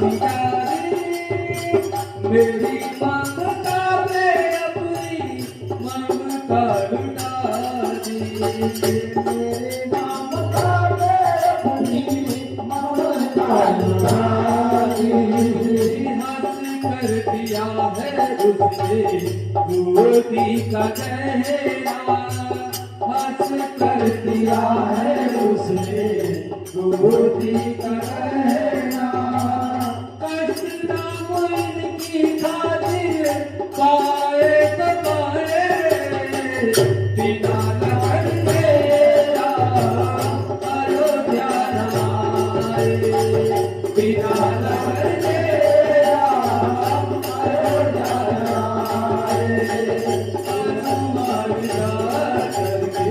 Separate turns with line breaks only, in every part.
विचारी मेरी ममता पे अपनी ममता लुटा दी मेरी ममता पे अपनी ममता लुटा दी हंस कर दिया है उसने मोती का गहना हंस कर दिया है उसने मोती का गहना कष्ट ना इनकी खातिर पाए तो पाए बिना लगन मेरा अयोध्या आए बिना लगन मेरा अयोध्या आए हनुमान जा करके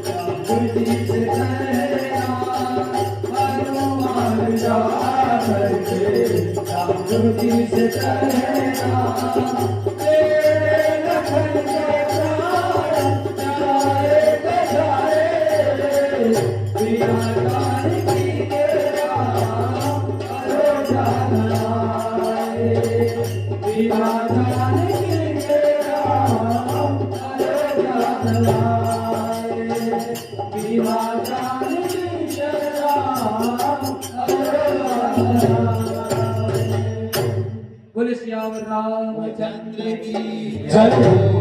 राम जी से कहना हनुमान जा करके राम जी से कहना तेरे लखन के प्राण जाए तो जाए बिना जानकी के राम अयोध्या आए बिना जानकी के राम अयोध्या आए बिना जानकी के राम अयोध्या बोले श्याम रामचंद्र की जय।